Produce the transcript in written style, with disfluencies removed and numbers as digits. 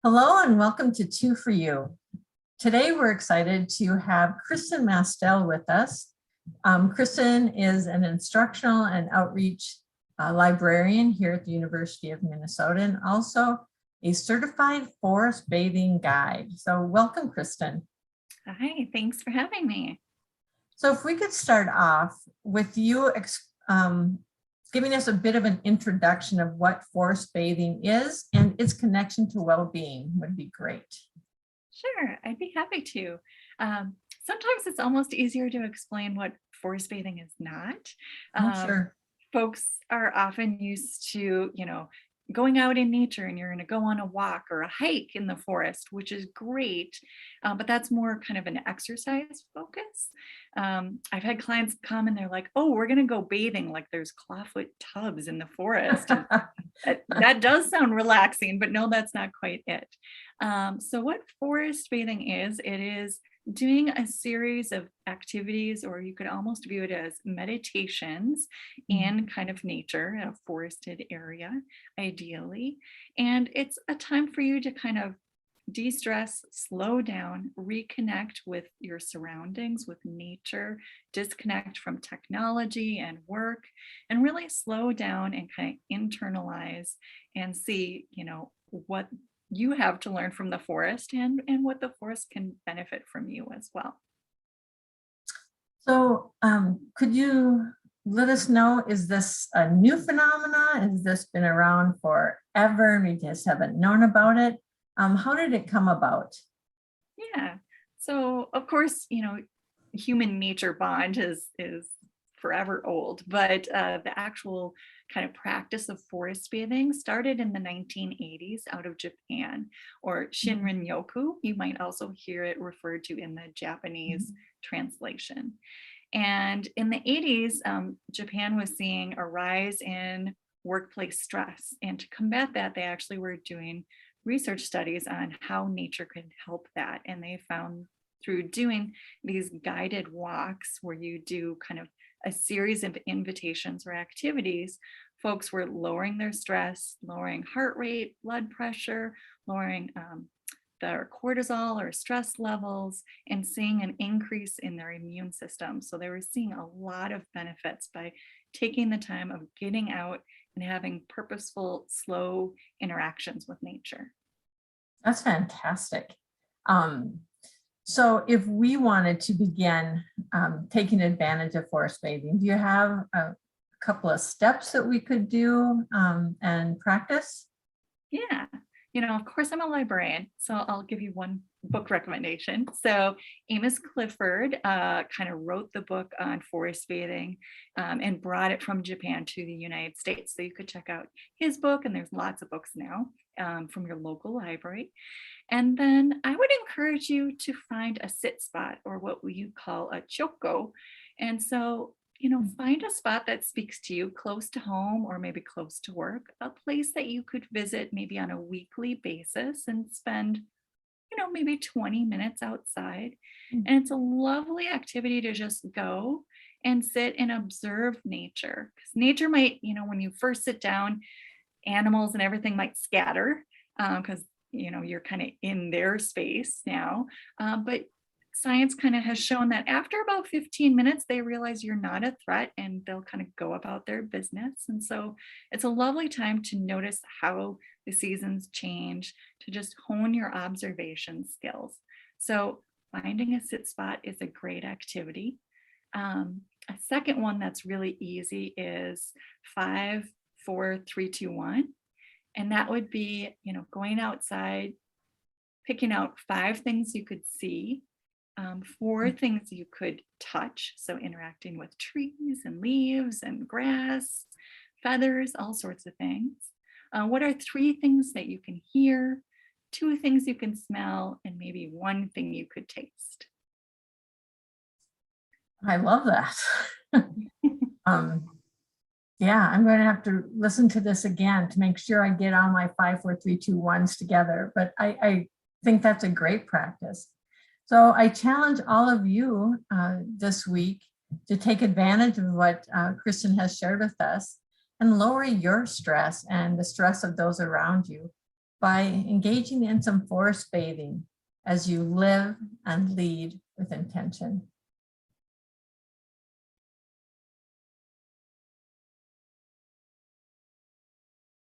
Hello and welcome to Two for You. Today we're excited to have Kristen Mastel with us. Kristen is an instructional and outreach librarian here at the University of Minnesota and also a certified forest bathing guide. So welcome, Kristen. Hi, thanks for having me. So if we could start off with you giving us a bit of an introduction of what forest bathing is and its connection to well-being would be great. Sure, I'd be happy to. Sometimes it's almost easier to explain what forest bathing is not. Sure. Folks are often used to, going out in nature and you're going to go on a walk or a hike in the forest, which is great, but that's more kind of an exercise focus. I've had clients come and they're like, oh, we're going to go bathing, like there's clawfoot tubs in the forest. That does sound relaxing, but no, that's not quite it. So what forest bathing is, it is doing a series of activities, or you could almost view it as meditations in kind of nature, in a forested area, ideally. And it's a time for you to kind of de-stress, slow down, reconnect with your surroundings, with nature, disconnect from technology and work, and really slow down and kind of internalize and see, what you have to learn from the forest and what the forest can benefit from you as well. So could you let us know, is this a new phenomenon? Has this been around forever and we just haven't known about it? How did it come about? Yeah, so of course, human nature bond is forever old, but the actual kind of practice of forest bathing started in the 1980s out of Japan, or Shinrin-yoku. You might also hear it referred to in the Japanese translation. And in the 80s, Japan was seeing a rise in workplace stress. And to combat that, they actually were doing research studies on how nature could help that. And they found through doing these guided walks where you do kind of a series of invitations or activities, folks were lowering their stress, lowering heart rate, blood pressure, lowering their cortisol or stress levels, and seeing an increase in their immune system. So they were seeing a lot of benefits by taking the time of getting out and having purposeful, slow interactions with nature. That's fantastic. So if we wanted to begin taking advantage of forest bathing, do you have a couple of steps that we could do and practice? Yeah, of course I'm a librarian, so I'll give you one book recommendation. So Amos Clifford kind of wrote the book on forest bathing and brought it from Japan to the United States. So you could check out his book, and there's lots of books now from your local library. And then I would encourage you to find a sit spot, or what we call a choko. And so, find a spot that speaks to you, close to home or maybe close to work, a place that you could visit maybe on a weekly basis and spend, maybe 20 minutes outside. And it's a lovely activity to just go and sit and observe nature. Because nature might, when you first sit down, animals and everything might scatter because you're kind of in their space now. But science kind of has shown that after about 15 minutes, they realize you're not a threat and they'll kind of go about their business. And so it's a lovely time to notice how the seasons change, to just hone your observation skills. So finding a sit spot is a great activity. A second one that's really easy is 5, 4, 3, 2, 1. And that would be, going outside, picking out 5 things you could see, 4 things you could touch. So interacting with trees and leaves and grass, feathers, all sorts of things. What are 3 things that you can hear, 2 things you can smell, and maybe 1 thing you could taste? I love that. Yeah, I'm going to have to listen to this again to make sure I get all my 5, 4, 3, 2, 1s together. But I think that's a great practice. So I challenge all of you this week to take advantage of what Kristen has shared with us and lower your stress and the stress of those around you. by engaging in some forest bathing as you live and lead with intention.